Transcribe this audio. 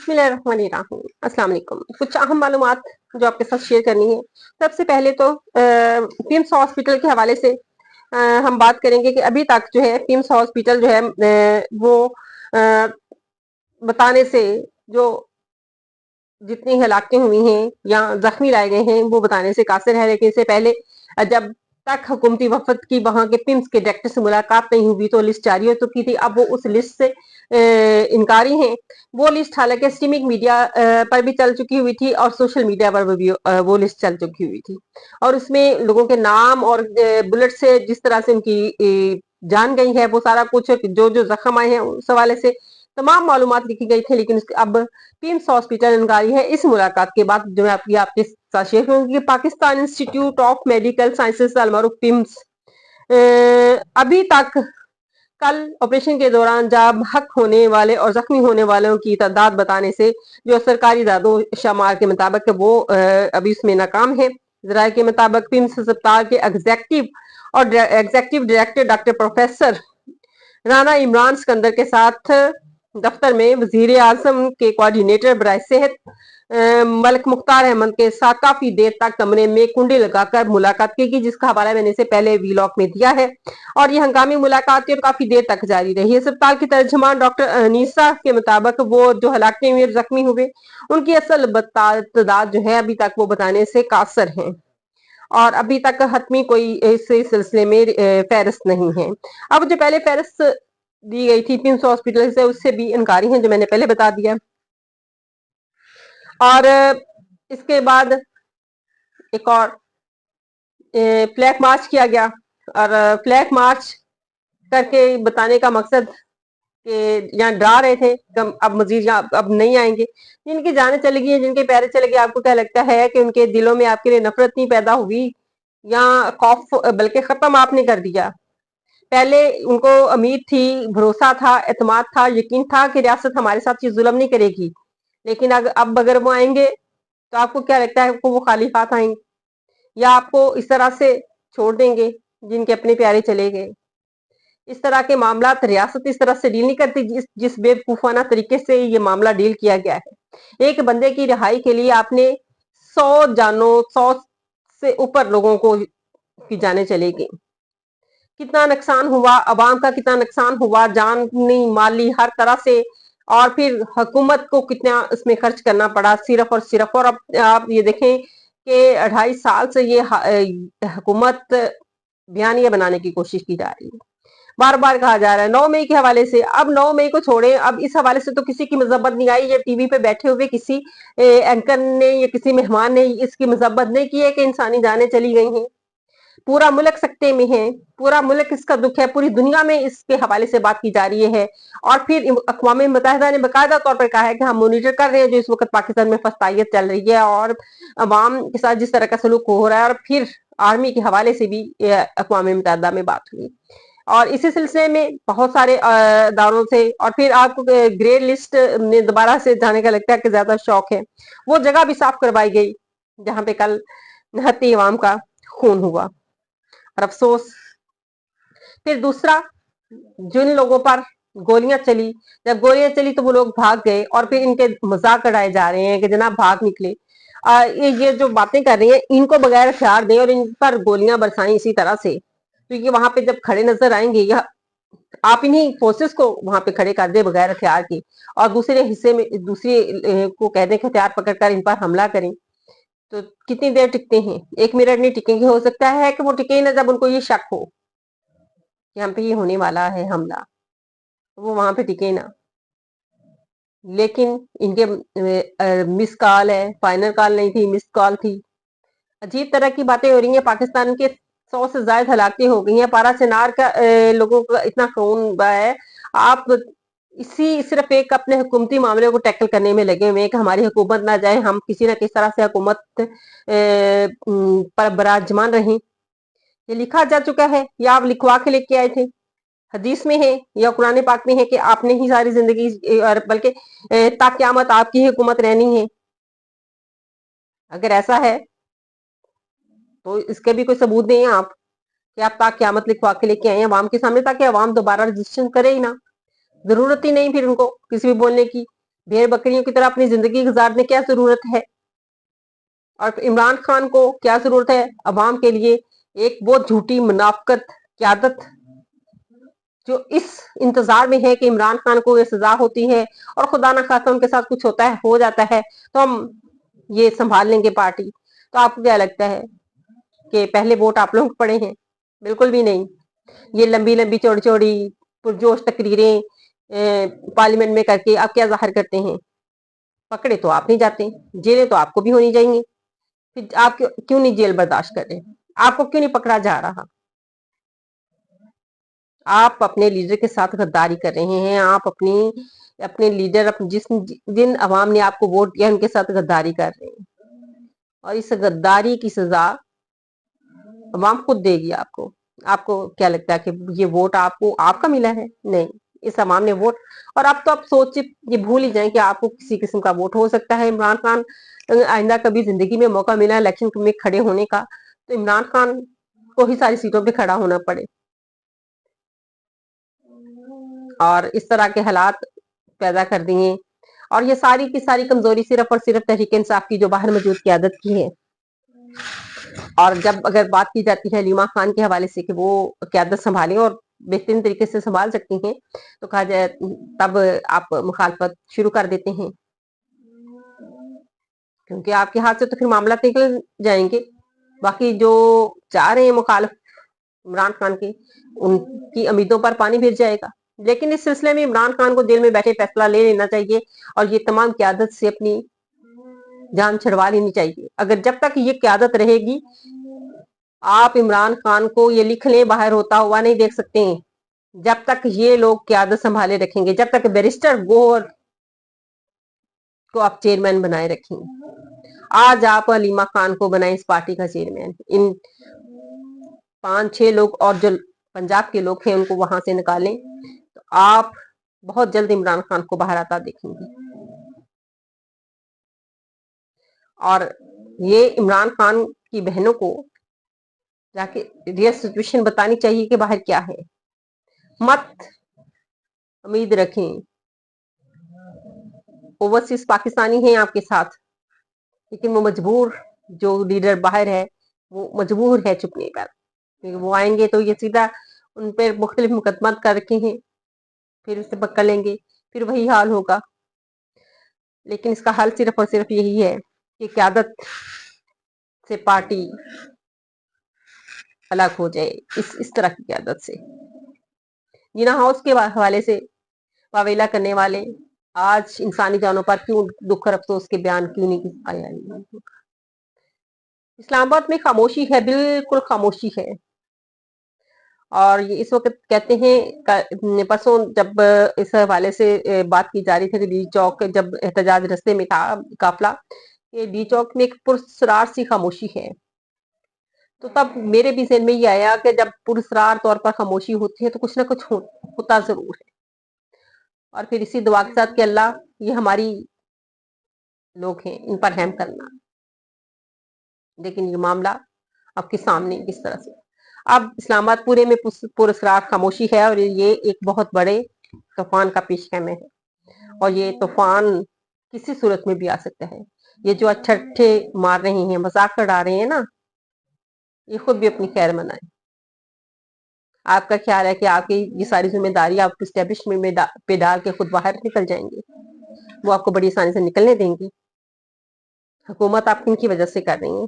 बिस्मिल्लाहिर्रहमानिर्रहीम। अस्सलाम वालेकुम। कुछ अहम मालूमात जो आपके साथ शेयर करनी है। सबसे पहले तो पिम्स हॉस्पिटल के हवाले से हम बात करेंगे कि अभी तक जो है पिम्स हॉस्पिटल जो है वो अ, बताने से जो जितनी हलाकतें हुई हैं या जख्मी लाए गए हैं वो बताने से कासिर है, लेकिन इससे पहले जब तक हुकूमती वफद की वहां के पिम्स के डायरेक्टर से मुलाकात नहीं हुई तो लिस्ट जारी हो चुकी थी। अब वो उस लिस्ट से इनकारी हैं। वो लिस्ट हालांकि स्ट्रीमिंग मीडिया पर भी चल चुकी हुई थी और सोशल मीडिया पर भी वो लिस्ट चल चुकी हुई थी, और उसमें लोगों के नाम और बुलेट से जिस तरह से उनकी जान गई है वो सारा कुछ, जो जो जख्म आए हैं उस हवाले से तमाम मालूमात लिखी गई थी। लेकिन अब पिम्स हॉस्पिटल इनकारी है। इस मुलाकात के बाद जो मैं आपके साथ शेयर करूंगी, Pakistan institute of medical sciences अलमारूफ पिम्स अभी तक कल ऑपरेशन के दौरान जाम हक होने वाले और जख्मी होने वालों की तादाद बताने से जो सरकारी दादो शमार के मुताबिक वो अभी इसमें नाकाम है। जराये के मुताबिक पिम्स अस्पताल के executive director doctor professor Rana Imran Sikandar के साथ दफ्तर में वजीर आजम के कोऑर्डिनेटर बराए सेहत मलिक मुख्तार अहमद के साथ काफी देर तक कमरे में कुंडी लगाकर मुलाकात की गई, जिसका हवाला मैंने इसे पहले वीलॉग में दिया है। और ये हंगामी मुलाकात और काफी देर तक जारी रही। अस्पताल की तर्जमान डॉक्टर अनीसा के मुताबिक वो जो हलाकते हुए जख्मी हुए उनकी असल तादाद जो है अभी तक वो बताने से कासर है, और अभी तक हतमी कोई इस सिलसिले में फहरिस्त नहीं है। अब जो पहले फहरिस्त दी गई थी पिम्स हॉस्पिटल से उससे भी इनकारी हैं, जो मैंने पहले बता दिया। और इसके बाद एक और फ्लैग मार्च किया गया, और फ्लैग मार्च करके बताने का मकसद कि यहाँ डरा रहे थे कि अब मजीद यहाँ अब नहीं आएंगे। जिनकी जानें चली गई, जिनके पैरे चले गए, आपको क्या लगता है कि उनके दिलों में आपके लिए नफरत नहीं पैदा हुई या खौफ बल्कि खत्म आपने कर दिया? पहले उनको उम्मीद थी, भरोसा था, एतमाद था, यकीन था कि रियासत हमारे साथ ये जुल्म नहीं करेगी। लेकिन अब अगर वो आएंगे तो आपको क्या लगता है आपको वो खाली हाथ आएंगे या आपको इस तरह से छोड़ देंगे जिनके अपने प्यारे चले गए? इस तरह के मामला रियासत इस तरह से डील नहीं करती जिस बेवकूफाना तरीके से ये मामला डील किया गया है। एक बंदे की रिहाई के लिए आपने 100 से ऊपर लोगों को की जाने चलेगी। कितना नुकसान हुआ, अवाम का कितना नुकसान हुआ, जानी माली हर तरह से, और फिर हुकूमत को कितना इसमें खर्च करना पड़ा सिर्फ और सिर्फ। और अब आप ये देखें कि 2.5 साल से ये हुकूमत बयानिया बनाने की कोशिश की जा रही है। बार बार कहा जा रहा है 9 मई के हवाले से। अब 9 मई को छोड़े, अब इस हवाले से तो किसी की मजब्बत नहीं आई। ये टीवी पे बैठे हुए किसी एंकर ने या किसी मेहमान ने इसकी मजब्बत नहीं की है कि इंसानी जानें चली गई हैं। पूरा मुल्क सकते में है, पूरा मुल्क इसका दुख है, पूरी दुनिया में इसके हवाले से बात की जा रही है। और फिर अक़वाम मुत्तहिदा ने बाकायदा तौर पर कहा है कि हम मॉनिटर कर रहे हैं जो इस वक्त पाकिस्तान में फस्तायत चल रही है और अवाम के साथ जिस तरह का सलूक हो रहा है। और फिर आर्मी के हवाले से भी अक़वाम मुत्तहिदा में बात हुई, और इसी सिलसिले में बहुत सारे दारों से, और फिर आपको ग्रे लिस्ट में दोबारा से जाने का लगता है कि ज्यादा शौक है। वो जगह भी साफ करवाई गई जहां पे कल निहत्ती अवाम का खून हुआ। और अफसोस, फिर दूसरा, जिन लोगों पर गोलियां चली, जब गोलियां चली तो वो लोग भाग गए, और फिर इनके मजाक उड़ाए जा रहे हैं कि जनाब भाग निकले। ये जो बातें कर रही हैं इनको बगैर हथियार दें और इन पर गोलियां बरसाएं इसी तरह से, क्योंकि वहां पे जब खड़े नजर आएंगे या आप इन्हीं फोर्सेस को वहां पे खड़े कर दे बगैर हथियार के, और दूसरे हिस्से में दूसरे को कह दें कि हथियार पकड़कर इन पर हमला करें, तो कितनी देर टिकते हैं? 1 मिनट नहीं टिकेंगे। हो सकता है कि वो टिके ना जब उनको ये शक हो कि हम पे ये होने वाला है हमला, वो वहां पे टिके ना। लेकिन इनके मिस कॉल है, फाइनल कॉल नहीं थी, मिस कॉल थी। अजीब तरह की बातें हो रही हैं। पाकिस्तान के 100 से ज्यादा हलाकतें हो गई हैं। पारा सेनार का लोगों का इतना खून बहा है। आप इसी सिर्फ एक अपने हुकूमती मामले को टैकल करने में लगे हुए हैं कि हमारी हुकूमत ना जाए, हम किसी ना किसी तरह से हुकूमत पर बराजमान रहें। ये लिखा जा चुका है या आप लिखवा के लेके आए थे? हदीस में है या कुरान पाक में है कि आपने ही सारी जिंदगी और बल्कि ताक़यामत आपकी ही हुकूमत रहनी है? अगर ऐसा है तो इसके भी कोई सबूत दें आप कि आप ताक़यामत लिखवा के लेके आए हैं अवाम के सामने, ताकि अवाम दोबारा रजिस्ट्रेशन करे ही ना। जरूरत ही नहीं फिर उनको किसी भी बोलने की। भेड़ बकरियों की तरह अपनी जिंदगी गुजारने क्या जरूरत है? और इमरान खान को क्या जरूरत है अवाम के लिए एक बहुत झूठी मुनाफकत क्यादत, जो इस इंतजार में है कि इमरान खान को ये सजा होती है और खुदा ना खास्ता उनके साथ कुछ होता है, हो जाता है तो हम ये संभाल लेंगे पार्टी। तो आपको क्या लगता है कि पहले वोट आप लोगों को पड़े हैं? बिल्कुल भी नहीं। ये लंबी लंबी चौड़ी चौड़ी पुरजोश तकरीरें पार्लियामेंट में करके आप क्या जाहिर करते हैं? पकड़े तो आप नहीं जाते, जेलें तो आपको भी होनी चाहिए, फिर आप क्यों नहीं जेल बर्दाश्त कर रहे? आपको क्यों नहीं पकड़ा जा रहा? आप अपने लीडर के साथ गद्दारी कर रहे हैं। आप अपने लीडर जिस दिन अवाम ने आपको वोट दिया उनके साथ गद्दारी कर रहे हैं, और इस गद्दारी की सजा अवाम खुद देगी आपको। आपको क्या लगता है कि ये वोट आपको आपका मिला है? नहीं, इस अवाम ने वोट। और अब तो आप सोच ये भूल ही जाएं कि आपको किसी किस्म का वोट हो सकता है। इमरान खान आइंदा कभी जिंदगी में मौका मिला इलेक्शन में खड़े होने का, तो इमरान खान को ही सारी सीटों पे खड़ा होना पड़े, और इस तरह के हालात पैदा कर दिए। और ये सारी की सारी कमजोरी सिर्फ और सिर्फ तहरीक इंसाफ की जो बाहर मौजूद क्यादत की है। और जब अगर बात की जाती है हलीमा खान के हवाले से कि वो क्यादत संभालें और बेहतरीन तरीके से संभाल सकती हैं, तो कहा जाए तब आप मुखालफत शुरू कर देते हैं, क्योंकि आपके हाथ से तो फिर मामला निकल जाएंगे। बाकी जो चाह रहे हैं मुखालिफ इमरान खान के, उनकी उम्मीदों पर पानी फिर जाएगा। लेकिन इस सिलसिले में इमरान खान को जेल में बैठे फैसला ले लेना चाहिए और ये तमाम क्यादत से अपनी जान छुड़वा लेनी चाहिए। अगर जब तक ये क्यादत रहेगी, आप इमरान खान को ये लिख लें बाहर होता हुआ नहीं देख सकते हैं। जब तक ये लोग क्यादत संभाले रखेंगे, जब तक बैरिस्टर गौहर को आप चेयरमैन बनाए रखेंगे। आज आप हलीमा खान को बनाए इस पार्टी का चेयरमैन, इन 5-6 लोग और जो पंजाब के लोग हैं उनको वहां से निकालें, तो आप बहुत जल्द इमरान खान को बाहर आता देखेंगे। और ये इमरान खान की बहनों को जाके रियल सिचुएशन बतानी चाहिए कि बाहर क्या है। मत उम्मीद रखें, ओवरसीज पाकिस्तानी हैं आपके साथ, लेकिन वो मजबूर, जो लीडर बाहर है वो मजबूर है चुपने पर, क्योंकि वो आएंगे तो ये सीधा उन पर मुख्तलिफ मुकदमा कर रखे हैं, फिर उसे पकड़ लेंगे, फिर वही हाल होगा। लेकिन इसका हल सिर्फ और सिर्फ यही है कि क्यादत से पार्टी अलग हो जाए, इस तरह की क्यादत से। जीना हाउस के हवाले से वावेला करने वाले आज इंसानी जानों पर क्यों दुख और अफसोस के बयान क्यों नहीं आया? इस्लामाबाद में खामोशी है, बिल्कुल खामोशी है। और ये इस वक्त कहते हैं, परसों जब इस हवाले से बात की जा रही थी, डी चौक जब एहतजाज रस्ते में था काफला, ये डी चौक में एक पुरस्कार सी खामोशी है। तो तब मेरे भी ज़हन में ये आया कि जब पुरस्कार तौर पर खामोशी होती है तो कुछ ना कुछ होता जरूर है। और फिर इसी दुआ के साथ कि अल्लाह ये हमारी लोग हैं इन पर रहम करना। लेकिन ये मामला आपके सामने किस तरह से, अब इस्लामाबाद पूरे में पुरस्कार खामोशी है, और ये एक बहुत बड़े तूफान का पेशखैमे है। और ये तूफान किसी सूरत में भी आ सकता है। ये जो अच्छे मार रहे हैं, मजाक उड़ा रहे हैं ना, ये खुद भी अपनी खैर मनाए। आपका ख्याल है कि आपकी ये सारी जिम्मेदारी आप इस्टेब्लिशमेंट में पे डाल के खुद बाहर निकल जाएंगे? वो आपको बड़ी आसानी से निकलने देंगी? हुकूमत आप किन की वजह से कर रही है?